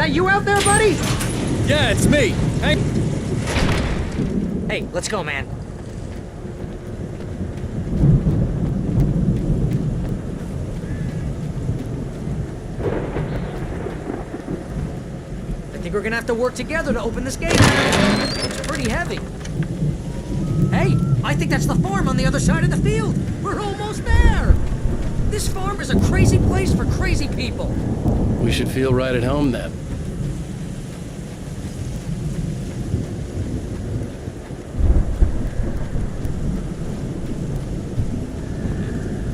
You out there, buddy? Yeah, it's me. Hey. Hey, let's go, man. I think we're gonna have to work together to open this gate. It's pretty heavy. Hey, I think that's the farm on the other side of the field. We're almost there. This farm is a crazy place for crazy people. We should feel right at home then.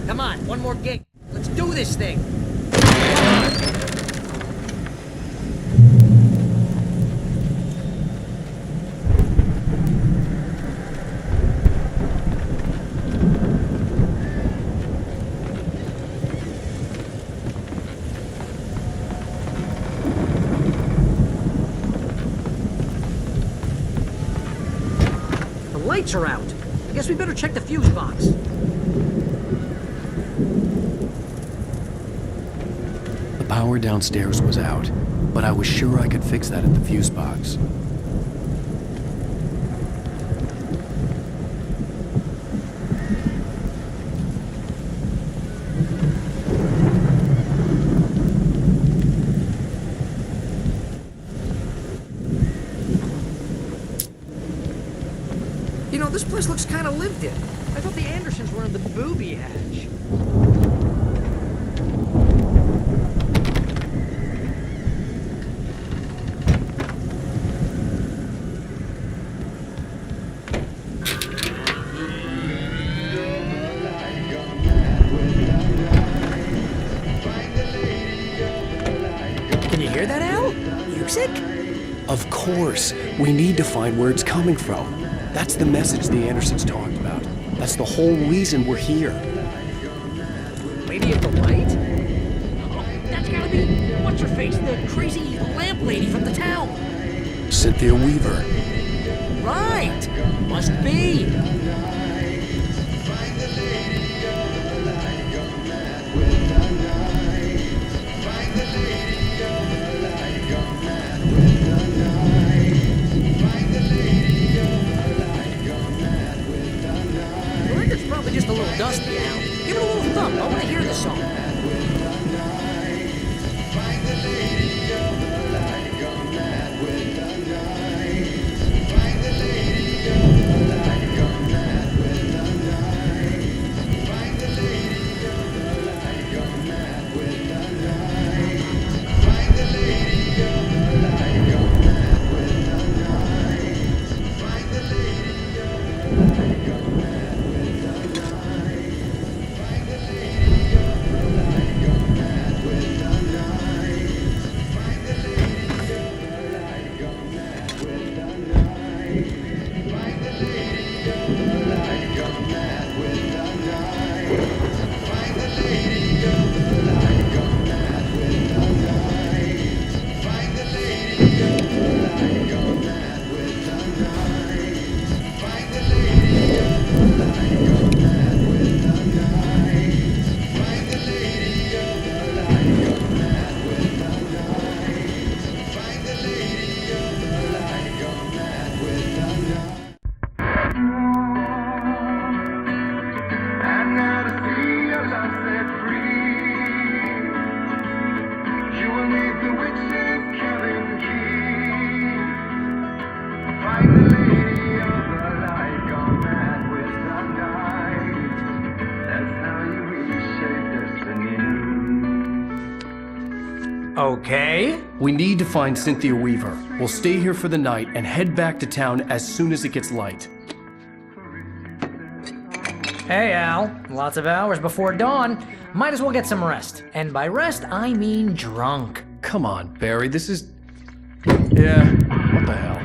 Come on, one more gate. Let's do this thing. The lights are out. I guess we better check the fuse box. The power downstairs was out, but I was sure I could fix that at the fuse box. You know, this place looks kind of lived in. I thought the Andersons were in the booby hatch. Can you hear that, Al? Music? Of course. We need to find where it's coming from. That's the message the Andersons talked about. That's the whole reason we're here. Lady at the light? Oh, that's gotta be... What's-her-face? The crazy lamp lady from the town. Cynthia Weaver. Right! Must be. The record's probably just a little dusty, Al. Give it a little thump. I want to hear the song. And now to see your love set free, you will need the witch's cabin key. Find the lady of the light, gone mad with the night. That's how you reshape destiny. Okay. We need to find Cynthia Weaver. We'll stay here for the night and head back to town as soon as it gets light. Hey, Al. Lots of hours before dawn. Might as well get some rest. And by rest, I mean drunk. Come on, Barry, this is... Yeah, what the hell?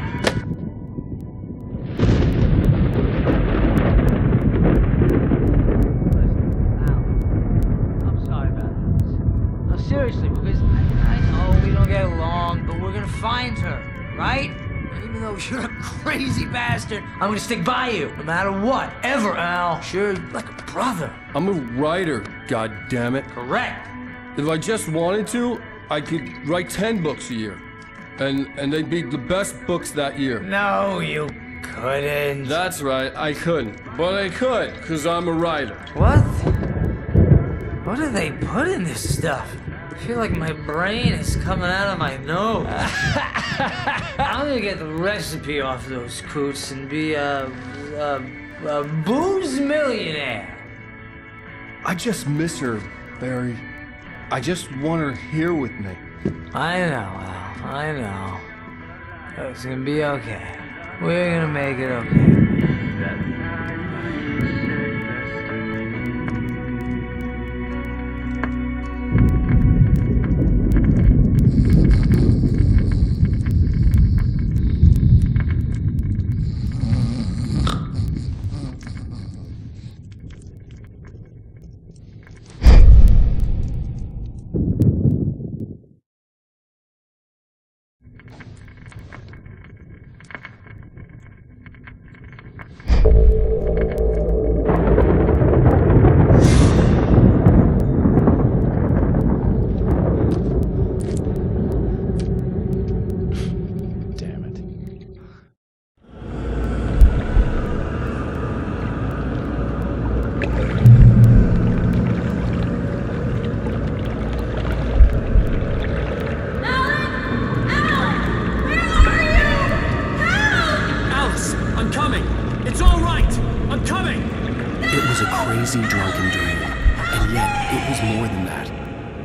I'm sorry about this. No, seriously, because I know we don't get along, but we're gonna find her, right? Even though you're a crazy bastard, I'm gonna stick by you, no matter what, ever, Al. Sure, like a brother. I'm a writer, goddammit. Correct. If I just wanted to, I could write 10 books a year. And they'd be the best books that year. No, you couldn't. That's right, I couldn't. But I could, because I'm a writer. What? What do they put in this stuff? I feel like my brain is coming out of my nose. I'm gonna get the recipe off those coots and be a booze millionaire. I just miss her, Barry. I just want her here with me. I know, Al. I know. It's gonna be okay. We're gonna make it okay. Damn it. Alice, I'm coming! It's all right! I'm coming! It was a crazy drunken dream, and yet it was more than that.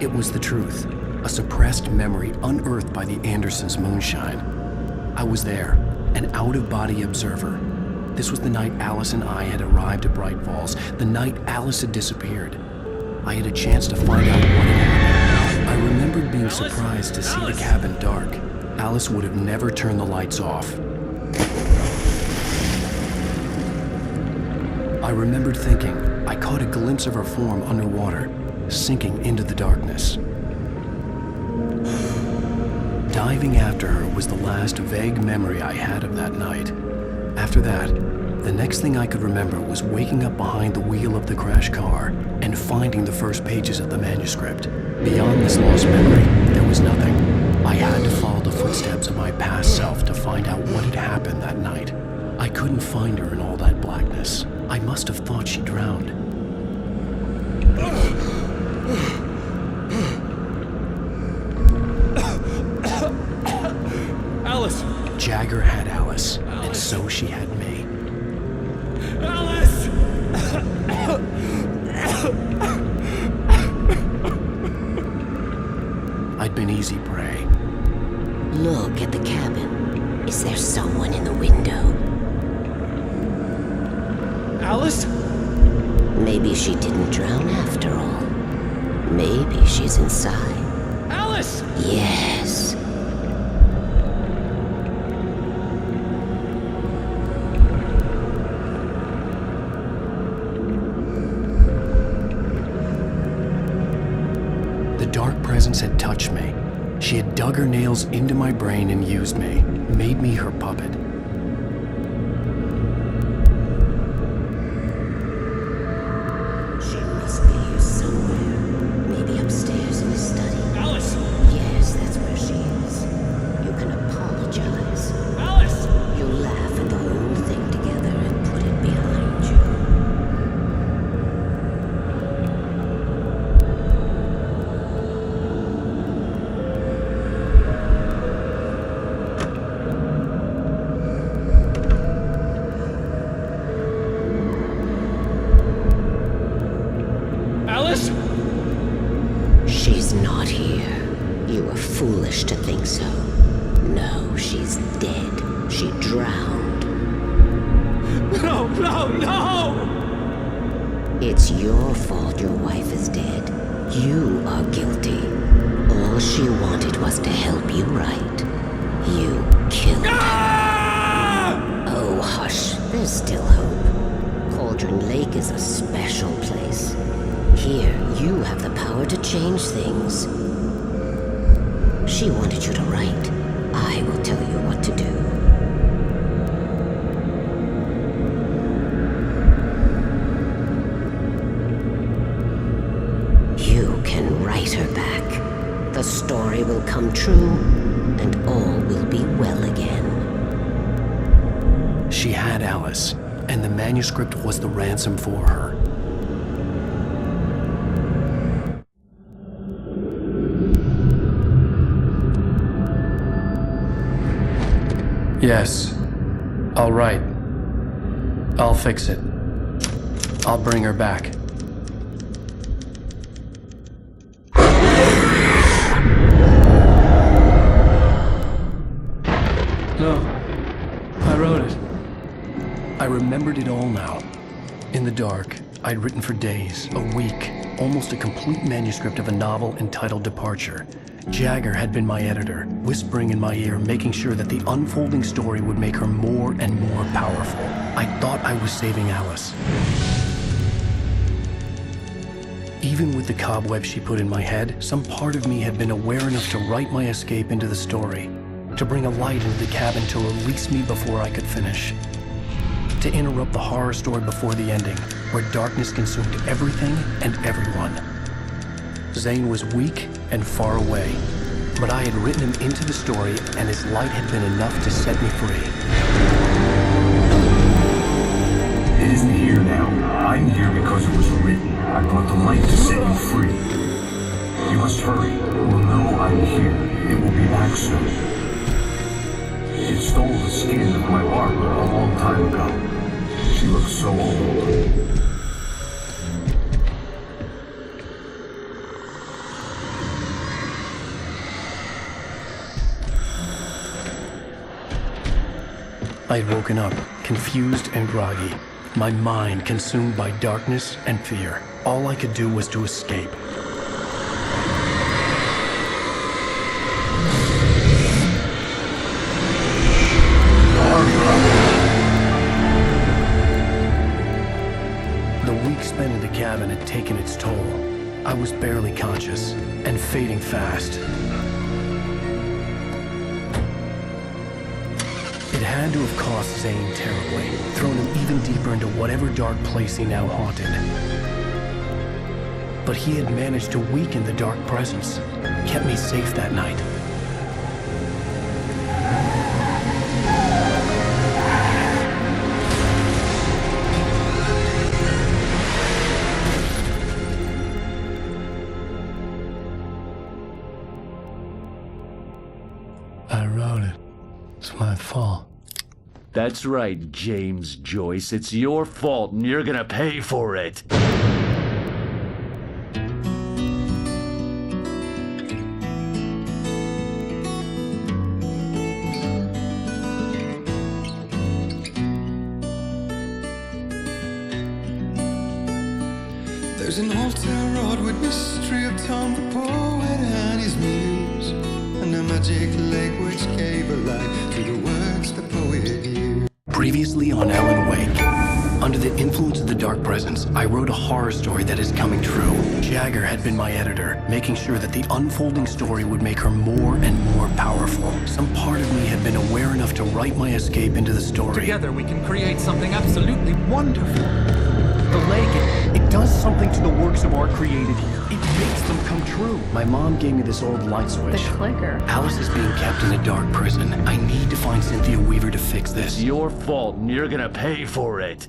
It was the truth, a suppressed memory unearthed by the Andersons' moonshine. I was there, an out-of-body observer. This was the night Alice and I had arrived at Bright Falls, the night Alice had disappeared. I had a chance to find out what had happened. I remembered being surprised to see the cabin dark. Alice would have never turned the lights off. I remembered thinking I caught a glimpse of her form underwater, sinking into the darkness. Diving after her was the last vague memory I had of that night. After that, the next thing I could remember was waking up behind the wheel of the crashed car and finding the first pages of the manuscript. Beyond this lost memory, there was nothing. I had to follow the footsteps of my past self to find out what had happened that night. I couldn't find her in all that blackness. I must have thought she drowned. Alice! Jagger had Alice, and so she had me. Alice! I'd been easy prey. Look at the cabin. Is there someone in the window? Alice? Maybe she didn't drown after all. Maybe she's inside. Alice! Yes. The dark presence had touched me. She had dug her nails into my brain and used me, made me her puppet. She must be here somewhere. Maybe upstairs in the study. Alice! Yes, that's where she is. You can apologize. Alice! You laugh at the whole thing together and put it foolish to think so. No, she's dead. She drowned. No, no, no! It's your fault your wife is dead. You are guilty. All she wanted was to help you right. You killed her. Oh, hush. There's still hope. Cauldron Lake is a special place. Here, you have the power to change things. She wanted you to write. I will tell you what to do. You can write her back. The story will come true, and all will be well again. She had Alice, and the manuscript was the ransom for her. Yes. All right. I'll fix it. I'll bring her back. No. I wrote it. I remembered it all now. In the dark, I'd written for days, a week, almost a complete manuscript of a novel entitled Departure. Jagger had been my editor, whispering in my ear, making sure that the unfolding story would make her more and more powerful. I thought I was saving Alice. Even with the cobweb she put in my head, some part of me had been aware enough to write my escape into the story, to bring a light into the cabin to release me before I could finish, to interrupt the horror story before the ending, where darkness consumed everything and everyone. Zane was weak and far away, but I had written him into the story, and his light had been enough to set me free. It isn't here now. I'm here because it was written. I brought the light to set you free. You must hurry. We'll know I'm here. It will be back soon. It stole the skin of my Barbara a long time ago. She looks so old. I had woken up, confused and groggy, my mind consumed by darkness and fear. All I could do was to escape. The week spent in the cabin had taken its toll. I was barely conscious, and fading fast. It had to have cost Zane terribly, thrown him even deeper into whatever dark place he now haunted. But he had managed to weaken the dark presence, kept me safe that night. I wrote it. It's my fault. That's right, James Joyce. It's your fault, and you're gonna pay for it. There's an old town road with mystery of Tom the poet and his muse, and a magic lake which gave a light to the words the poet used. Previously on Alan Wake. Under the influence of the dark presence, I wrote a horror story that is coming true. Jagger had been my editor, making sure that the unfolding story would make her more and more powerful. Some part of me had been aware enough to write my escape into the story. Together we can create something absolutely wonderful. The lake, it does something to the works of art created here. It makes them come true. My mom gave me this old light switch. The clicker. Alice is being kept in a dark prison. I need to find Cynthia Weaver to fix this. It's your fault, and you're gonna pay for it.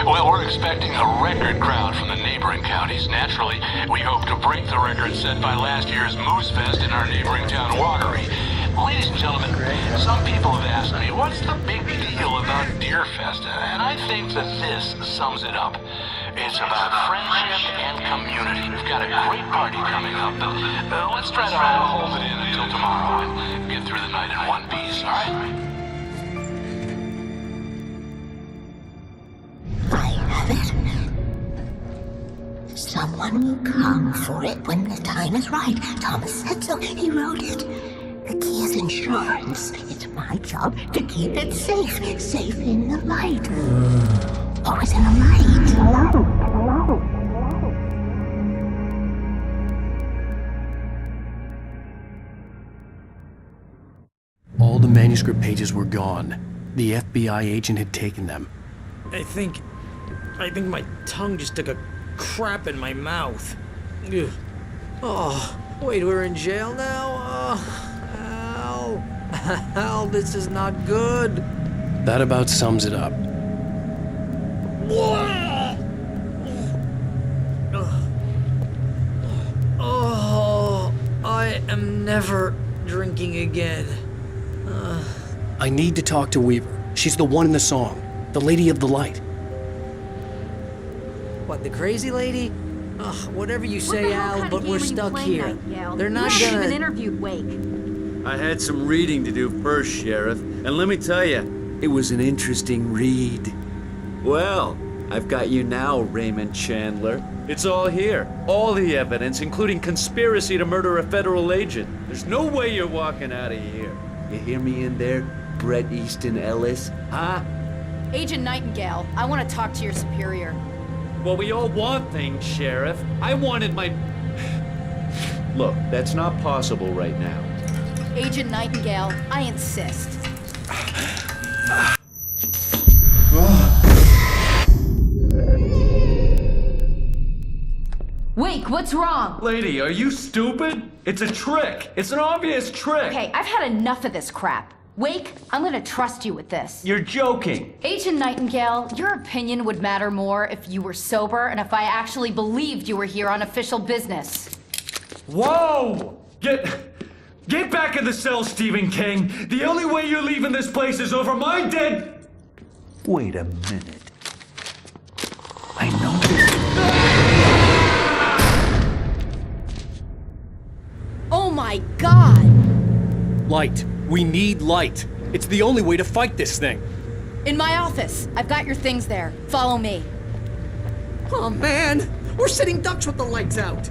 Well, we're expecting a record crowd from the neighboring counties. Naturally, we hope to break the record set by last year's Moose Fest in our neighboring town, Watery. Ladies and gentlemen, some people have asked me, what's the big deal about Deerfest? And I think that this sums it up. It's about friendship and community. We've got a great party coming up, but let's try to hold it in until tomorrow and get through the night in one piece, all right? I have it. Someone will come for it when the time is right. Thomas said so. He wrote it. The key is insurance. It's my job to keep it safe. Safe in the light. Always in the light. All the manuscript pages were gone. The FBI agent had taken them. I think my tongue just took a crap in my mouth. Ugh. Oh, wait, we're in jail now? Oh, Al, this is not good. That about sums it up. Oh, I am never drinking again. I need to talk to Weaver. She's the one in the song. The Lady of the Light. What, the crazy lady? Ugh, whatever you say, Al, but we're stuck here. They're not You haven't gonna... even interviewed Wake. I had some reading to do first, Sheriff, and let me tell you, it was an interesting read. Well, I've got you now, Raymond Chandler. It's all here. All the evidence, including conspiracy to murder a federal agent. There's no way you're walking out of here. You hear me in there, Bret Easton Ellis? Huh? Agent Nightingale, I want to talk to your superior. Well, we all want things, Sheriff. I wanted my... Look, that's not possible right now. Agent Nightingale, I insist. Wake, what's wrong? Lady, are you stupid? It's a trick. It's an obvious trick. Okay, I've had enough of this crap. Wake, I'm gonna trust you with this. You're joking. Agent Nightingale, your opinion would matter more if you were sober and if I actually believed you were here on official business. Whoa! Get back in the cell, Stephen King. The only way you're leaving this place is over my dead... Wait a minute. I know this. Oh my God! Light. We need light. It's the only way to fight this thing. In my office. I've got your things there. Follow me. Oh man, we're sitting ducks with the lights out.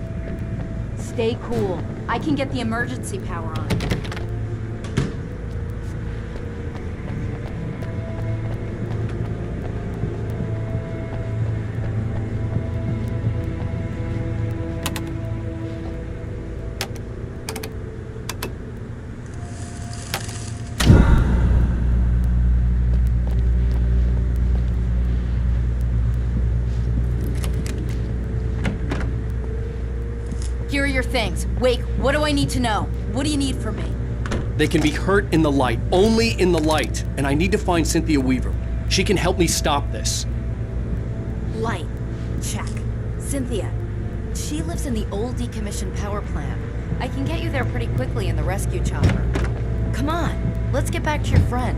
Stay cool. I can get the emergency power on. Here are your things. Wake, what do I need to know? What do you need from me? They can be hurt in the light, only in the light. And I need to find Cynthia Weaver. She can help me stop this. Light. Check. Cynthia. She lives in the old decommissioned power plant. I can get you there pretty quickly in the rescue chopper. Come on, let's get back to your friend.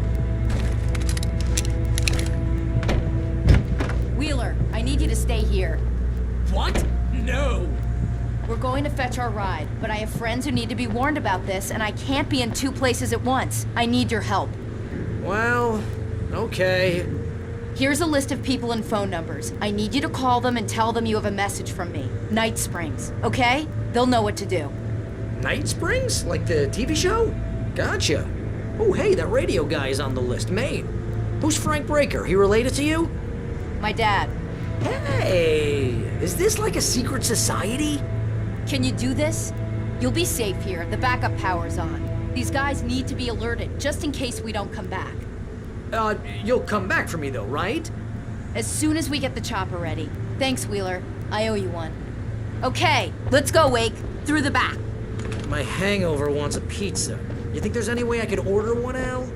Wheeler, I need you to stay here. What? No. We're going to fetch our ride, but I have friends who need to be warned about this, and I can't be in two places at once. I need your help. Well, okay. Here's a list of people and phone numbers. I need you to call them and tell them you have a message from me. Night Springs, okay? They'll know what to do. Night Springs? Like the TV show? Gotcha. Oh, hey, that radio guy is on the list, Maine. Who's Frank Breaker? He related to you? My dad. Hey, is this like a secret society? Can you do this? You'll be safe here. The backup power's on. These guys need to be alerted, just in case we don't come back. You'll come back for me though, right? As soon as we get the chopper ready. Thanks, Wheeler. I owe you one. Okay, let's go, Wake. Through the back. My hangover wants a pizza. You think there's any way I could order one, Al?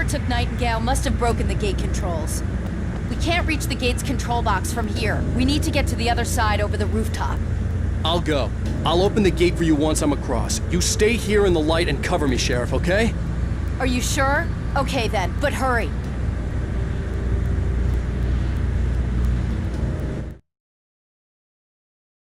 took Nightingale must have broken the gate controls. We can't reach the gate's control box from here. We need to get to the other side over the rooftop. I'll go. I'll open the gate for you once I'm across. You stay here in the light and cover me, Sheriff, okay? Are you sure? Okay then, but hurry.